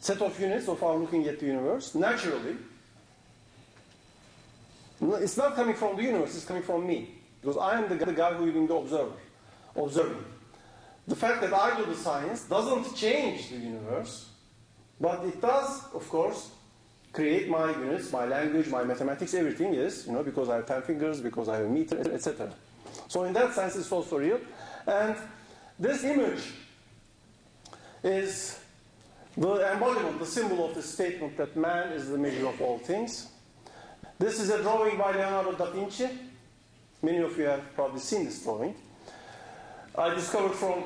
set of units of our looking at the universe, naturally, it's not coming from the universe, it's coming from me. Because I am the guy who is being the observer, observing. The fact that I do the science doesn't change the universe, but it does, of course, create my units, my language, my mathematics, everything is, because I have 10 fingers, because I have a meter, etc. So in that sense, it's also real. And this image is the embodiment, the symbol of the statement that man is the measure of all things. This is a drawing by Leonardo da Vinci. Many of you have probably seen this drawing. I discovered from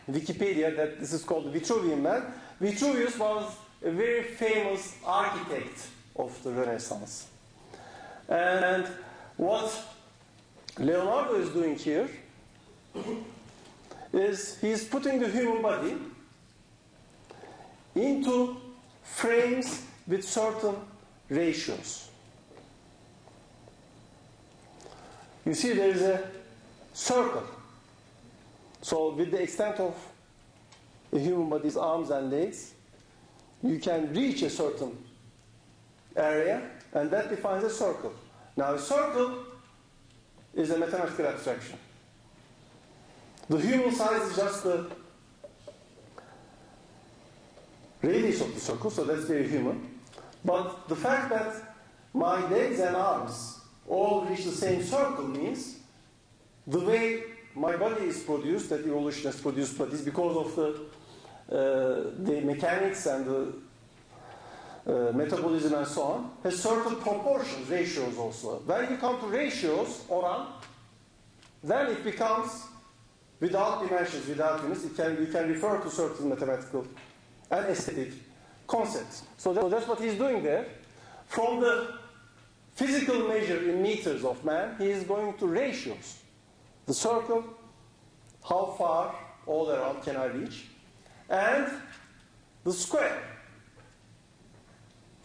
Wikipedia that this is called the Vitruvian Man. Vitruvius was a very famous architect of the Renaissance. And what Leonardo is doing here is he's putting the human body into frames with certain ratios. You see there is a circle. So with the extent of the human body's arms and legs, you can reach a certain area, and that defines a circle. Now a circle is a mathematical abstraction. The human size is just the radius of the circle, so that's very human. But the fact that my legs and arms all reach the same circle means the way my body is produced, that evolution has produced bodies because of the mechanics and the metabolism and so on, has certain proportions, ratios also. When you come to ratios, oran, then it becomes without dimensions, without units. You can refer to certain mathematical and aesthetic concepts. So that's what he's doing there. From the physical measure in meters of man, he is going to ratios. The circle, how far all around can I reach, and the square.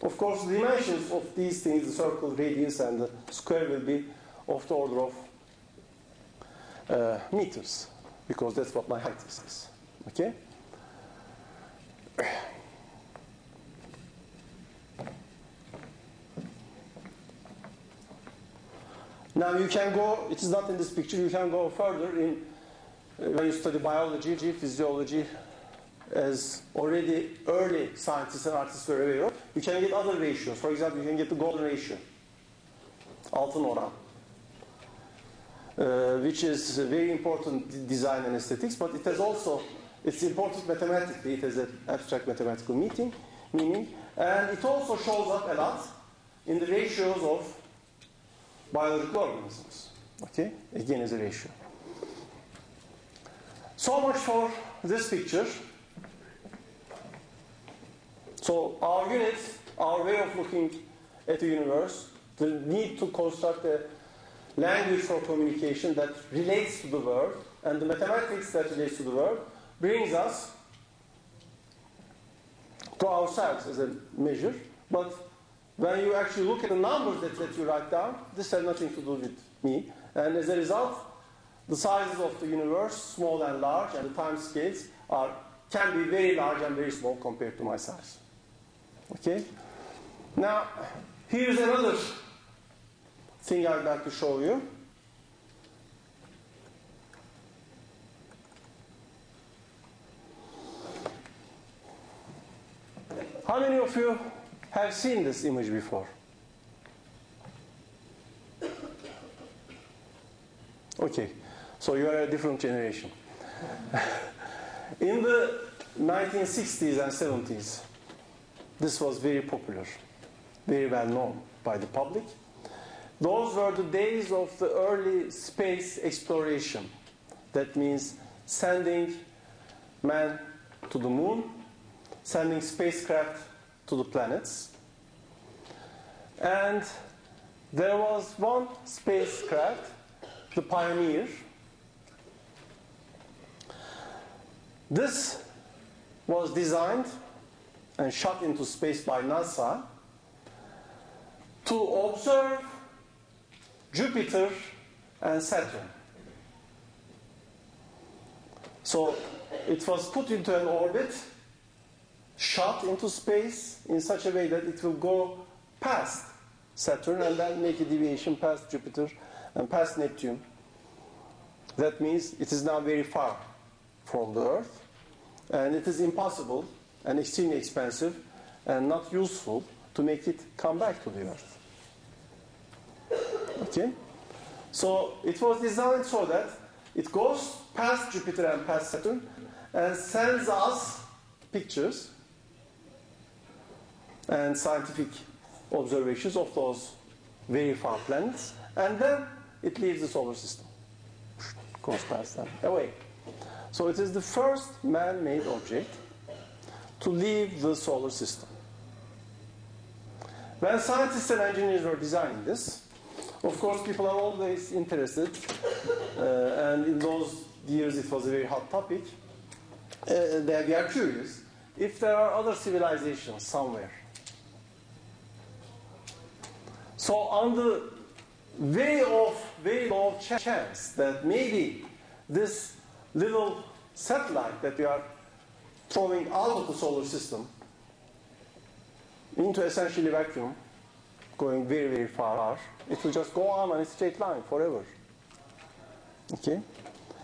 Of course, the dimensions of these things, the circle, radius, and the square will be of the order of meters, because that's what my height is. Okay? Now you can go, it is not in this picture, you can go further in, when you study biology, physiology, as already early scientists and artists were aware of, you can get other ratios. For example, you can get the golden ratio, altın oran, which is very important in design and aesthetics, but it has also, it's important mathematically, it has an abstract mathematical meaning, and it also shows up a lot in the ratios of biological organisms. Okay? Again, as a ratio. So much for this picture. So our units, our way of looking at the universe, the need to construct a language for communication that relates to the world, and the mathematics that relates to the world, brings us to ourselves as a measure. But when you actually look at the numbers that you write down, this has nothing to do with me. And as a result, the sizes of the universe, small and large, and the time scales can be very large and very small compared to my size. Okay? Now, here's another thing I'd like to show you. How many of you have seen this image before? Okay, so you are a different generation. In the 1960s and 70s, this was very popular, very well known by the public. Those were the days of the early space exploration. That means sending man to the moon, sending spacecraft to the planets. And there was one spacecraft, the Pioneer. This was designed and shot into space by NASA to observe Jupiter and Saturn. So it was put into an orbit, shot into space in such a way that it will go past Saturn and then make a deviation past Jupiter and past Neptune. That means it is now very far from the Earth, and it is impossible and extremely expensive and not useful to make it come back to the Earth. Okay? So it was designed so that it goes past Jupiter and past Saturn and sends us pictures and scientific observations of those very far planets, and then it leaves the solar system. Goes past them, away. So it is the first man-made object to leave the solar system. When scientists and engineers were designing this, of course people are always interested, and in those years it was a very hot topic. They are curious if there are other civilizations somewhere. So on the very low chance that maybe this little satellite that we are throwing out of the solar system into essentially vacuum, going very, very far, it will just go on a straight line forever. Okay?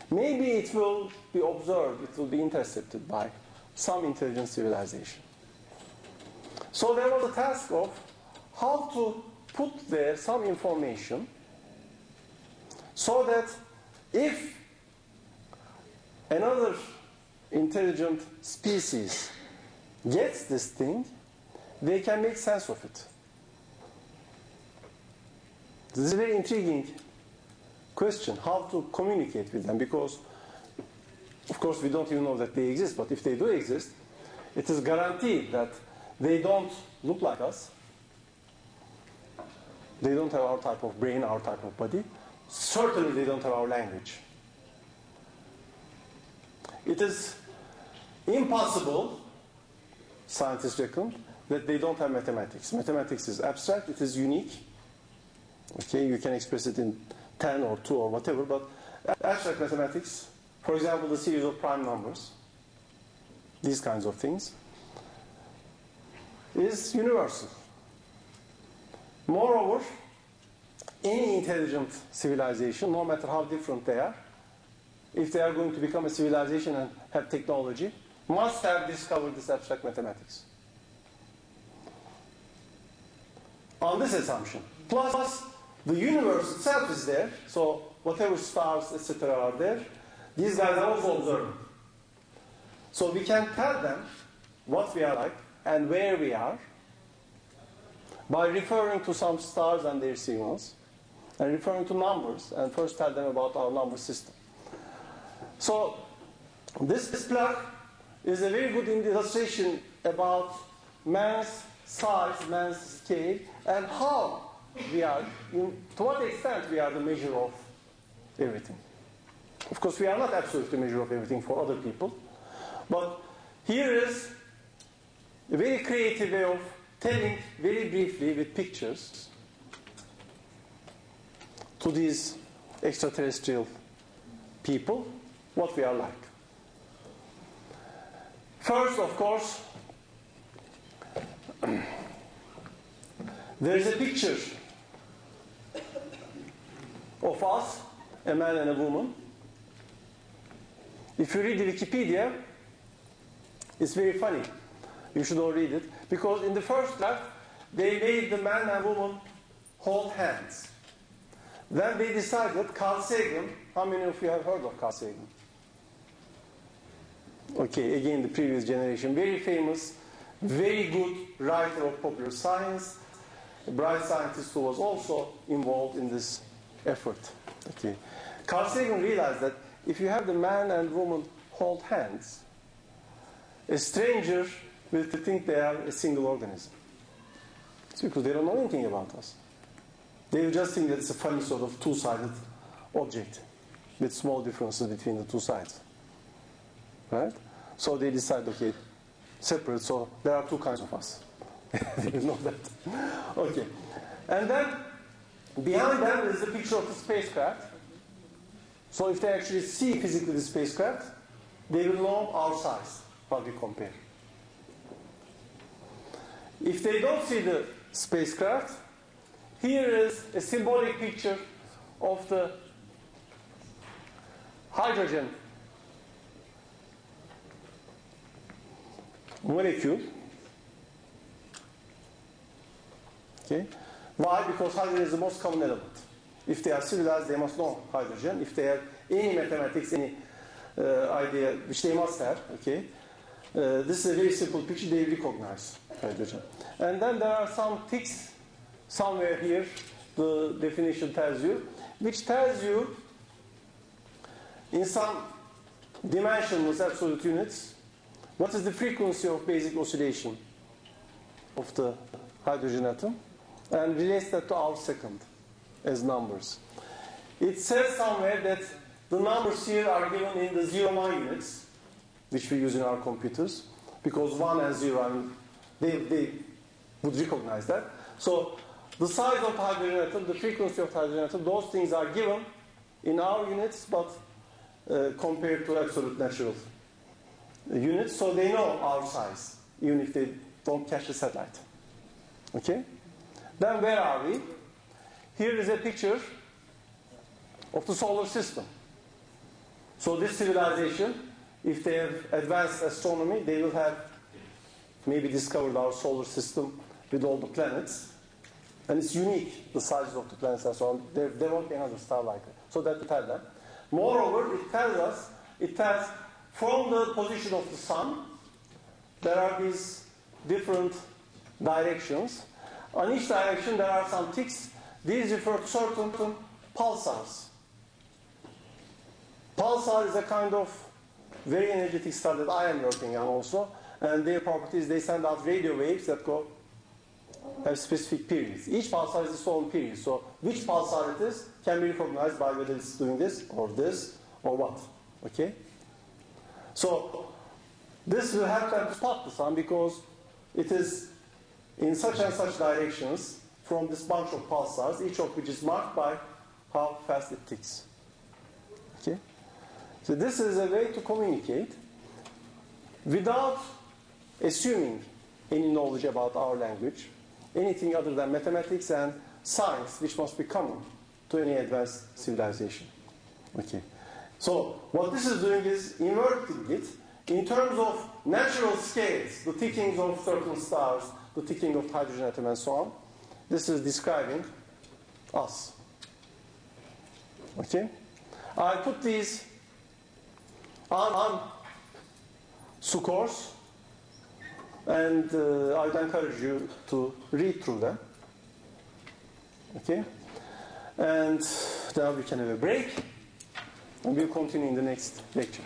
Maybe it will be observed, it will be intercepted by some intelligent civilization. So there was a task of how to put there some information so that if another intelligent species gets this thing, they can make sense of it. This is a very intriguing question, how to communicate with them, because of course we don't even know that they exist, but if they do exist, it is guaranteed that they don't look like us. They don't have our type of brain, our type of body. Certainly they don't have our language. It is impossible, scientists reckon, that they don't have mathematics. Mathematics is abstract, it is unique. Okay, you can express it in 10 or 2 or whatever, but abstract mathematics, for example, the series of prime numbers, these kinds of things, is universal. Moreover, any intelligent civilization, no matter how different they are, if they are going to become a civilization and have technology, must have discovered this abstract mathematics. On this assumption. Plus, the universe itself is there, so whatever stars, etc. are there, these guys are also observing. So we can tell them what we are like and where we are by referring to some stars and their signals, and referring to numbers, and first tell them about our number system. So this plug is a very good illustration about man's size, man's scale, and how we are, to what extent we are the measure of everything. Of course, we are not absolutely the measure of everything for other people, but here is a very creative way of telling very briefly with pictures to these extraterrestrial people what we are like. First, of course, there is a picture of us, a man and a woman. If you read the Wikipedia, it's very funny. You should all read it. Because in the first draft, they made the man and woman hold hands. Then they decided, Carl Sagan, how many of you have heard of Carl Sagan? Okay, again, the previous generation, very famous, very good writer of popular science, a bright scientist who was also involved in this effort. Okay. Carl Sagan realized that if you have the man and woman hold hands, a stranger will think they are a single organism. It's because they don't know anything about us. They will just think that it's a funny sort of two-sided object with small differences between the two sides. Right? So they decide, okay, separate, so there are two kinds of us. They will know that. Okay. And then behind them is the picture of the spacecraft. So if they actually see physically the spacecraft, they will know our size, how we compare. if they don't see the spacecraft, here is a symbolic picture of the hydrogen molecule. Okay. Why? Because hydrogen is the most common element. If they are civilized, they must know hydrogen. If they have any mathematics, any idea, which they must have, okay, this is a very simple picture, they recognize hydrogen. And then there are some ticks somewhere here, the definition tells you, which tells you in some dimensionless absolute units what is the frequency of basic oscillation of the hydrogen atom, and relates that to our second as numbers. It says somewhere that the numbers here are given in the 0-1 units, which we use in our computers, because 1 and 0, I mean, they would recognize that. So the size of the hydrogen atom, the frequency of the hydrogen atom, those things are given in our units, but compared to absolute natural units, so they know our size, even if they don't catch the satellite. Okay? Then where are we? Here is a picture of the solar system. So this civilization, if they have advanced astronomy, they will have maybe discovered our solar system with all the planets. And it's unique, the sizes of the planets and so on. There won't be another star like it. So that will tell them. Moreover, it tells from the position of the sun, there are these different directions. On each direction, there are some ticks. These refer to certain pulsars. Pulsar is a kind of very energetic star that I am working on also. And their properties, they send out radio waves that have specific periods. Each pulsar is its own period. So which pulsar it is can be recognized by whether it's doing this or what. Okay? So this will help them to spot the sun because it is in such and such directions from this bunch of pulsars, each of which is marked by how fast it ticks. Okay? So this is a way to communicate without assuming any knowledge about our language, anything other than mathematics and science, which must be common to any advanced civilization. Okay. So what this is doing is inverting it in terms of natural scales, the tickings of certain stars, the ticking of hydrogen atom and so on. This is describing us. Okay? I put these on scores, and I would encourage you to read through them. Okay? And now we can have a break, and we'll continue in the next lecture.